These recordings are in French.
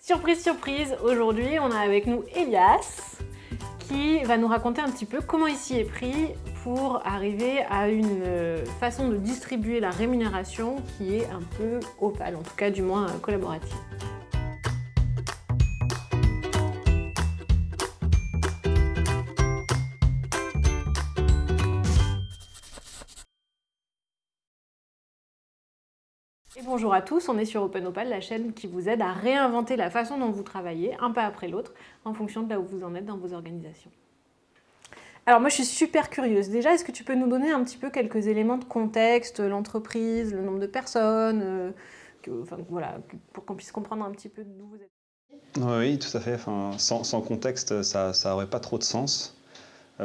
Surprise, surprise, aujourd'hui on a avec nous Elias qui va nous raconter un petit peu comment il s'y est pris pour arriver à une façon de distribuer la rémunération qui est un peu opale, en tout cas du moins collaborative. Et bonjour à tous, on est sur OpenOpal, la chaîne qui vous aide à réinventer la façon dont vous travaillez, un pas après l'autre, en fonction de là où vous en êtes dans vos organisations. Alors moi je suis super curieuse. Déjà, est-ce que tu peux nous donner un petit peu quelques éléments de contexte, l'entreprise, le nombre de personnes, voilà, pour qu'on puisse comprendre un petit peu d'où vous êtes. Oui, tout à fait. Enfin, sans contexte, ça n'aurait pas trop de sens.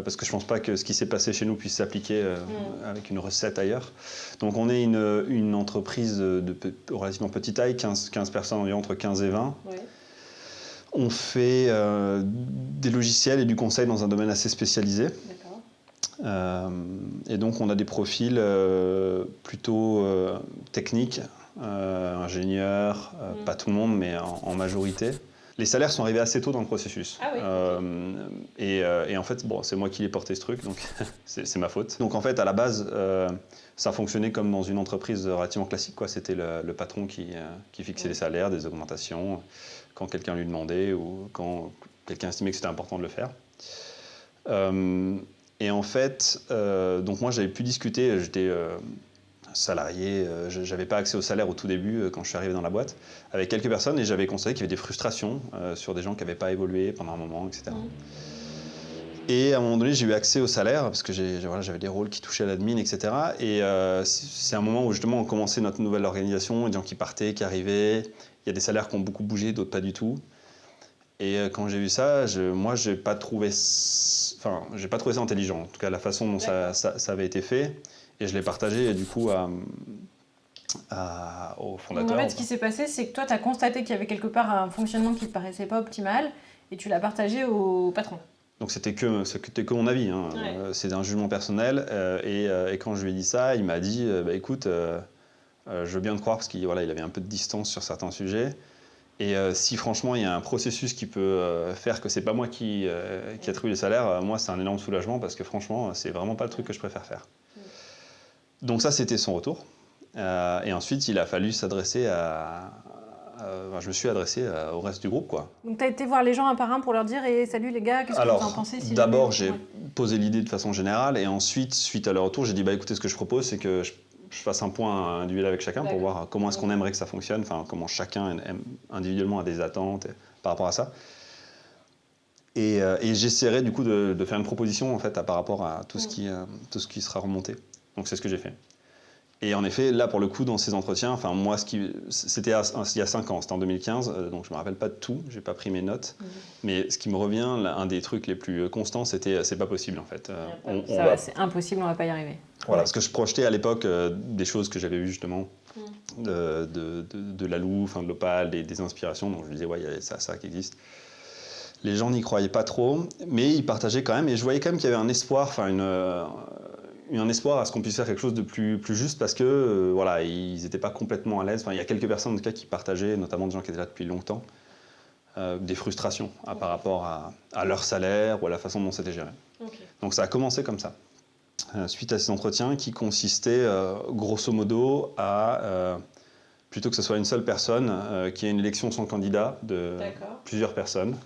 Parce que je ne pense pas que ce qui s'est passé chez nous puisse s'appliquer avec une recette ailleurs. Donc on est une entreprise de relativement petite taille, 15 personnes environ, entre 15 et 20. Ouais. On fait des logiciels et du conseil dans un domaine assez spécialisé. Et donc on a des profils plutôt techniques, ingénieurs, pas tout le monde, mais en majorité. Les salaires sont arrivés assez tôt dans le processus. Ah oui, okay. Et en fait, bon, c'est moi qui l'ai porté ce truc, donc c'est ma faute. Donc en fait, à la base, ça fonctionnait comme dans une entreprise relativement classique, quoi. C'était le patron qui fixait les salaires, des augmentations, quand quelqu'un lui demandait ou quand quelqu'un estimait que c'était important de le faire. Et en fait, donc moi j'avais pu discuter, j'étais salarié, j'avais pas accès au salaire au tout début quand je suis arrivé dans la boîte, avec quelques personnes, et j'avais constaté qu'il y avait des frustrations sur des gens qui n'avaient pas évolué pendant un moment, etc. Et à un moment donné, j'ai eu accès au salaire, parce que j'avais des rôles qui touchaient à l'admin, etc. Et c'est un moment où justement on commençait notre nouvelle organisation, des gens qui partaient, qui arrivaient, il y a des salaires qui ont beaucoup bougé, d'autres pas du tout. Et quand j'ai vu ça, moi j'ai pas trouvé ça intelligent, en tout cas la façon dont ça avait été fait. Et je l'ai partagé du coup au fondateur. Donc en fait, ce qui s'est passé, c'est que toi, tu as constaté qu'il y avait quelque part un fonctionnement qui ne te paraissait pas optimal et tu l'as partagé au patron. Donc c'était que mon avis, hein. Ouais. C'est un jugement personnel. Et quand je lui ai dit ça, il m'a dit écoute, je veux bien te croire, parce qu'il avait un peu de distance sur certains sujets. Et si franchement il y a un processus qui peut faire que c'est pas moi qui attribue les salaires, moi c'est un énorme soulagement, parce que franchement, c'est vraiment pas le truc que je préfère faire. Donc ça, c'était son retour. Et ensuite, il a fallu s'adresser je me suis adressé au reste du groupe, quoi. Donc tu as été voir les gens un par un pour leur dire « Salut les gars, qu'est-ce que vous en pensez ?» D'abord, j'ai posé l'idée de façon générale, et ensuite, suite à leur retour, j'ai dit écoutez, ce que je propose, c'est que je fasse un point individuel avec chacun pour voir comment est-ce qu'on aimerait que ça fonctionne, enfin comment chacun individuellement a des attentes par rapport à ça. Et j'essaierai du coup de faire une proposition en fait par rapport à tout ce qui sera remonté. Donc c'est ce que j'ai fait. Et en effet, là pour le coup, dans ces entretiens, enfin moi, c'était il y a 5 ans, c'était en 2015, donc je ne me rappelle pas de tout, je n'ai pas pris mes notes. Mais ce qui me revient, un des trucs les plus constants, c'était c'est pas possible en fait. C'est impossible, on ne va pas y arriver. Voilà, parce que je projetais à l'époque des choses que j'avais vues justement, de la Loue, de l'Opal, des inspirations, donc je me disais il y a ça qui existe. Les gens n'y croyaient pas trop, mais ils partageaient quand même, et je voyais quand même qu'il y avait un espoir, un espoir à ce qu'on puisse faire quelque chose de plus juste, parce que ils n'étaient pas complètement à l'aise. Enfin, il y a quelques personnes en tout cas qui partageaient, notamment des gens qui étaient là depuis longtemps, des frustrations par rapport à leur salaire ou à la façon dont c'était géré. Donc ça a commencé comme ça, suite à ces entretiens qui consistaient grosso modo à, plutôt que ce soit une seule personne, qui ait une élection sans candidat de plusieurs personnes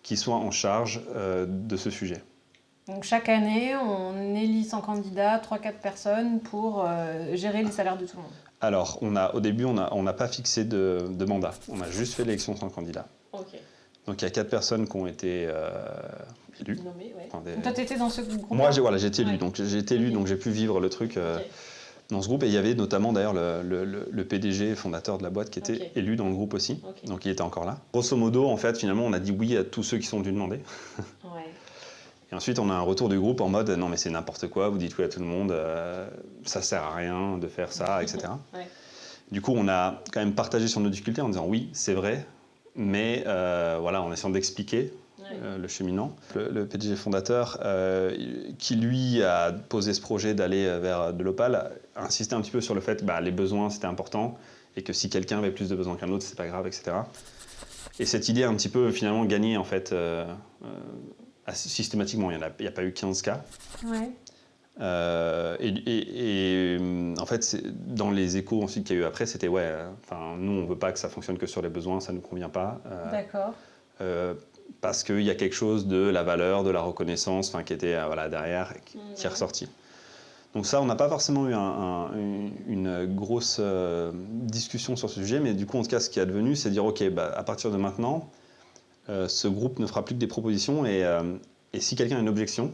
qui soient en charge de ce sujet. Donc chaque année, on élit 100 candidats, 3-4 personnes pour gérer les salaires de tout le monde. Alors, au début, on n'a pas fixé de mandat. On a juste fait l'élection sans candidat. Donc il y a 4 personnes qui ont été élues. Nommées, Donc toi, tu étais dans ce groupe? Moi, j'ai été élu. Donc j'ai été élu, donc j'ai pu vivre le truc dans ce groupe. Et il y avait notamment d'ailleurs le PDG, fondateur de la boîte, qui était élu dans le groupe aussi. Donc il était encore là. Grosso modo, en fait, finalement, on a dit oui à tous ceux qui sont venus demander. Et ensuite, on a un retour du groupe en mode « Non, mais c'est n'importe quoi, vous dites oui à tout le monde, ça sert à rien de faire ça, etc. » Du coup, on a quand même partagé sur nos difficultés en disant « Oui, c'est vrai, mais en essayant d'expliquer le cheminant. » Le PDG fondateur, qui lui a posé ce projet d'aller vers de l'Opal, a insisté un petit peu sur le fait que les besoins, c'était important, et que si quelqu'un avait plus de besoins qu'un autre, c'est pas grave, etc. Et cette idée a un petit peu finalement gagné en fait systématiquement. Il n'y a pas eu 15 cas. Ouais. En fait, dans les échos ensuite qu'il y a eu après, c'était nous on veut pas que ça fonctionne que sur les besoins, ça nous convient pas. D'accord. Parce qu'il y a quelque chose de la valeur, de la reconnaissance, qui était derrière, qui est ressorti. Donc ça, on n'a pas forcément eu une grosse discussion sur ce sujet, mais du coup, en tout cas, ce qui est advenu, c'est de dire, ok, à partir de maintenant, ce groupe ne fera plus que des propositions, et si quelqu'un a une objection,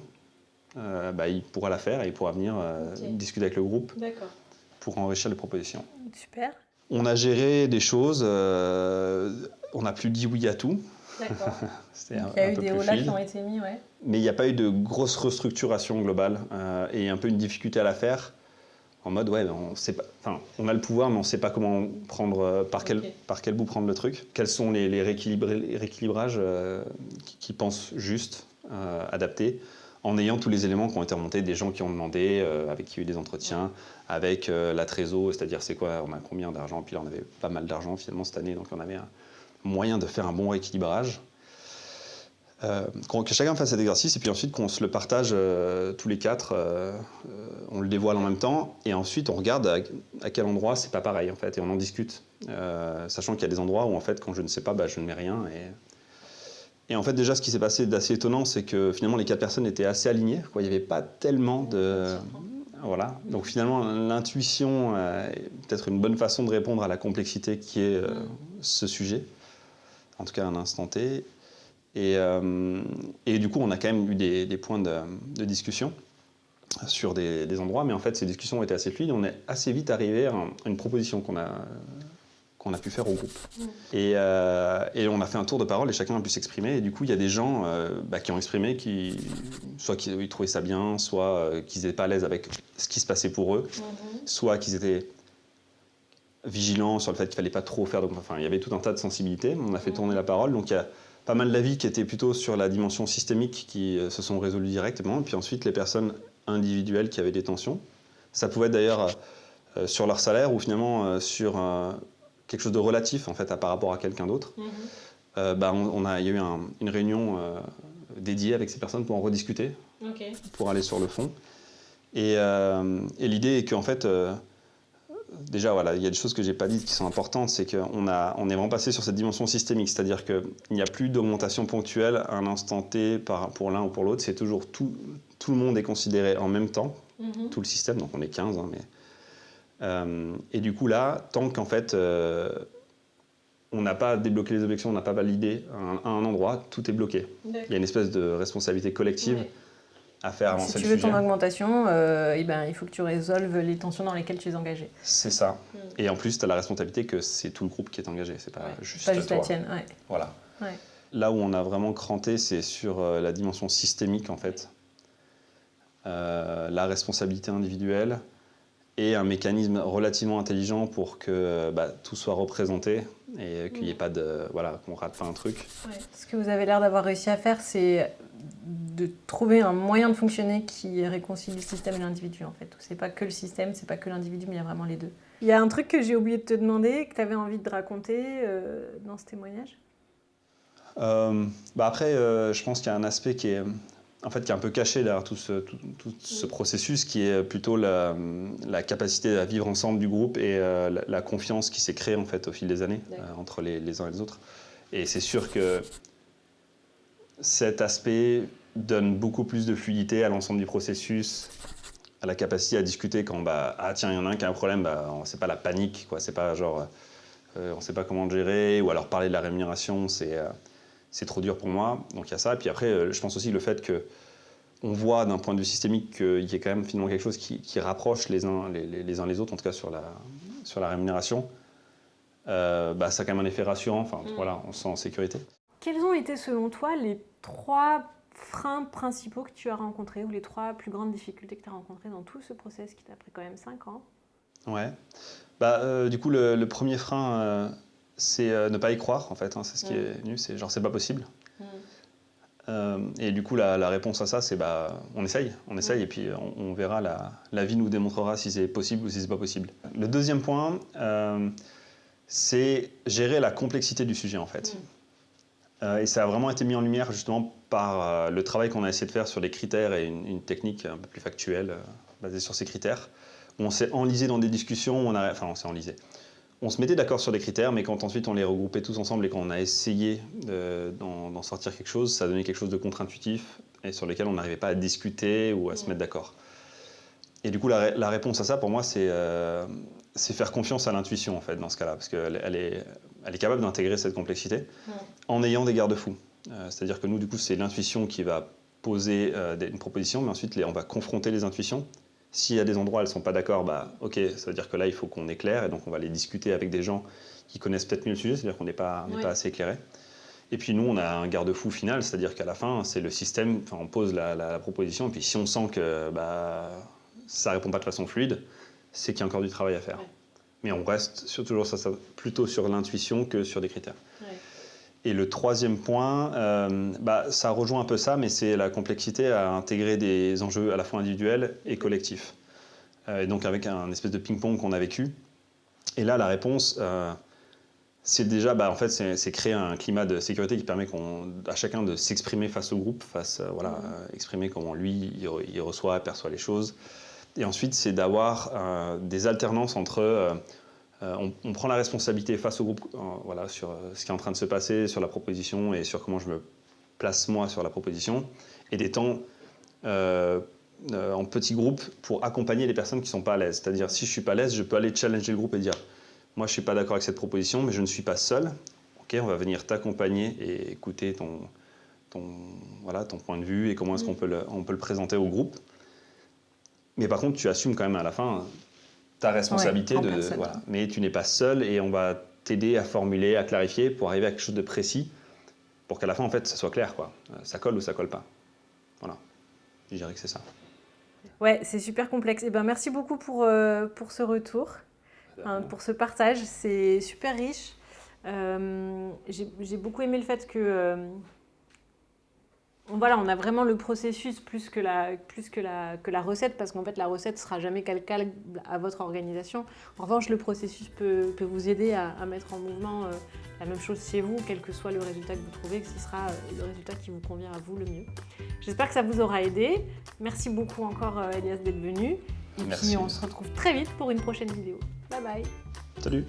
il pourra la faire et il pourra venir discuter avec le groupe pour enrichir les propositions. Super. On a géré des choses, on n'a plus dit oui à tout. D'accord. C'était il y a eu peu des plus OLA fluide. qui ont été mis, ouais. Mais il n'y a pas eu de grosse restructuration globale et un peu une difficulté à la faire. En mode, on sait pas, on a le pouvoir, mais on ne sait pas comment prendre, par quel bout prendre le truc. Quels sont les rééquilibrages qui pensent juste, adaptés, en ayant tous les éléments qui ont été remontés, des gens qui ont demandé, avec qui il y a eu des entretiens, avec la trésor, c'est-à-dire c'est quoi, on a combien d'argent, puis là on avait pas mal d'argent finalement cette année, donc on avait un moyen de faire un bon rééquilibrage. Que chacun fasse cet exercice et puis ensuite qu'on se le partage tous les quatre, on le dévoile en même temps et ensuite on regarde à quel endroit c'est pas pareil en fait et on en discute, sachant qu'il y a des endroits où en fait quand je ne sais pas, je ne mets rien et en fait déjà ce qui s'est passé d'assez étonnant c'est que finalement les 4 personnes étaient assez alignées, il n'y avait pas tellement de... Voilà, donc finalement l'intuition est peut-être une bonne façon de répondre à la complexité qui est ce sujet, en tout cas à un instant T. Et du coup, on a quand même eu des points de discussion sur des endroits, mais en fait, ces discussions ont été assez fluides. On est assez vite arrivé à une proposition qu'on a pu faire au groupe. Et on a fait un tour de parole et chacun a pu s'exprimer. Et du coup, il y a des gens qui ont exprimé, soit qu'ils trouvaient ça bien, soit qu'ils n'étaient pas à l'aise avec ce qui se passait pour eux, soit qu'ils étaient vigilants sur le fait qu'il ne fallait pas trop faire. Il y avait tout un tas de sensibilités. On a fait tourner la parole. Donc, il y a pas mal d'avis qui étaient plutôt sur la dimension systémique qui se sont résolus directement, et puis ensuite les personnes individuelles qui avaient des tensions. Ça pouvait être d'ailleurs sur leur salaire ou finalement sur quelque chose de relatif en fait par rapport à quelqu'un d'autre. Il y a eu une réunion dédiée avec ces personnes pour en rediscuter, pour aller sur le fond. Et l'idée est qu'en fait, déjà, il y a des choses que je n'ai pas dites qui sont importantes, c'est qu'on est vraiment passé sur cette dimension systémique, c'est-à-dire qu'il n'y a plus d'augmentation ponctuelle à un instant T pour l'un ou pour l'autre, c'est toujours tout le monde est considéré en même temps, tout le système, donc on est 15, et du coup là, tant qu'en fait on n'a pas débloqué les objections, on n'a pas validé à un endroit, tout est bloqué. Il y a une espèce de responsabilité collective. À faire avancer le sujet. Si tu veux ton augmentation, il faut que tu résolves les tensions dans lesquelles tu es engagé. C'est ça. Et en plus, tu as la responsabilité que c'est tout le groupe qui est engagé, c'est pas juste la tienne. Ouais. Voilà. Là où on a vraiment cranté, c'est sur la dimension systémique, en fait. La responsabilité individuelle et un mécanisme relativement intelligent pour que tout soit représenté et qu'il n'y ait pas de... qu'on rate pas un truc. Ce que vous avez l'air d'avoir réussi à faire, c'est de trouver un moyen de fonctionner qui réconcilie le système et l'individu en fait. C'est pas que le système, c'est pas que l'individu, mais il y a vraiment les deux. Il y a un truc que j'ai oublié de te demander, que tu avais envie de raconter dans ce témoignage ? Après, je pense qu'il y a un aspect qui est un peu caché derrière tout ce processus, qui est plutôt la capacité à vivre ensemble du groupe et la confiance qui s'est créée en fait, au fil des années entre les uns et les autres. Et c'est sûr que cet aspect donne beaucoup plus de fluidité à l'ensemble du processus, à la capacité à discuter quand tiens, il y en a un qui a un problème, c'est pas la panique, quoi. C'est pas genre on sait pas comment le gérer, ou alors parler de la rémunération, c'est trop dur pour moi. Donc il y a ça. Et puis après, je pense aussi le fait qu'on voit d'un point de vue systémique qu'il y a quand même finalement quelque chose qui rapproche les uns les autres, en tout cas sur la rémunération. Ça a quand même un effet rassurant. On se sent en sécurité. Quels ont été selon toi les 3 freins principaux que tu as rencontrés ou les 3 plus grandes difficultés que tu as rencontrées dans tout ce process qui t'a pris quand même 5 ans ? Ouais. Du coup, le premier frein, c'est ne pas y croire, en fait. C'est ce qui est venu, c'est genre, c'est pas possible. Et du coup, la réponse à ça, c'est on essaye, et puis on verra, la vie nous démontrera si c'est possible ou si c'est pas possible. Le deuxième point, c'est gérer la complexité du sujet, en fait. Et ça a vraiment été mis en lumière justement par le travail qu'on a essayé de faire sur les critères et une technique un peu plus factuelle basée sur ces critères. On s'est enlisé dans des discussions, on s'est enlisé. On se mettait d'accord sur les critères, mais quand ensuite on les regroupait tous ensemble et qu'on a essayé d'en sortir quelque chose, ça donnait quelque chose de contre-intuitif et sur lequel on n'arrivait pas à discuter ou à se mettre d'accord. Et du coup, la réponse à ça, pour moi, c'est faire confiance à l'intuition, en fait, dans ce cas-là, parce qu'elle est capable d'intégrer cette complexité en ayant des garde-fous. C'est-à-dire que nous, du coup, c'est l'intuition qui va poser une proposition, mais ensuite, on va confronter les intuitions. S'il y a des endroits où elles ne sont pas d'accord, ok, ça veut dire que là, il faut qu'on éclaire, et donc on va les discuter avec des gens qui connaissent peut-être mieux le sujet, c'est-à-dire qu'on n'est pas assez éclairé. Et puis nous, on a un garde-fou final, c'est-à-dire qu'à la fin, c'est le système, on pose la proposition, et puis si on sent que ça ne répond pas de façon fluide, c'est qu'il y a encore du travail à faire. Ouais. Mais on reste toujours plutôt sur l'intuition que sur des critères. Ouais. Et le troisième point, ça rejoint un peu ça, mais c'est la complexité à intégrer des enjeux à la fois individuels et collectifs. Et donc avec un espèce de ping-pong qu'on a vécu. Et là, la réponse, c'est déjà, en fait, c'est créer un climat de sécurité qui permet à chacun de s'exprimer face au groupe, exprimer comment lui, il reçoit, perçoit les choses. Et ensuite, c'est d'avoir des alternances entre... on prend la responsabilité face au groupe sur ce qui est en train de se passer, sur la proposition et sur comment je me place moi sur la proposition. Et des temps en petits groupes pour accompagner les personnes qui ne sont pas à l'aise. C'est-à-dire, si je ne suis pas à l'aise, je peux aller challenger le groupe et dire « Moi, je ne suis pas d'accord avec cette proposition, mais je ne suis pas seul. Ok, on va venir t'accompagner et écouter ton point de vue et comment est-ce qu'on peut le présenter au groupe. » Mais par contre, tu assumes quand même à la fin ta responsabilité, mais tu n'es pas seul et on va t'aider à formuler, à clarifier pour arriver à quelque chose de précis pour qu'à la fin, en fait, ça soit clair, quoi. Ça colle ou ça colle pas. Voilà. Je dirais que c'est ça. Ouais, c'est super complexe. Et merci beaucoup pour ce retour, pour ce partage. C'est super riche. J'ai beaucoup aimé le fait que... on a vraiment le processus plus que la recette, parce qu'en fait, la recette ne sera jamais calcable à votre organisation. En revanche, le processus peut vous aider à mettre en mouvement la même chose chez vous, quel que soit le résultat que vous trouvez, que ce sera le résultat qui vous convient à vous le mieux. J'espère que ça vous aura aidé. Merci beaucoup encore, Elias, d'être venu. Et puis, on se retrouve très vite pour une prochaine vidéo. Bye bye. Salut.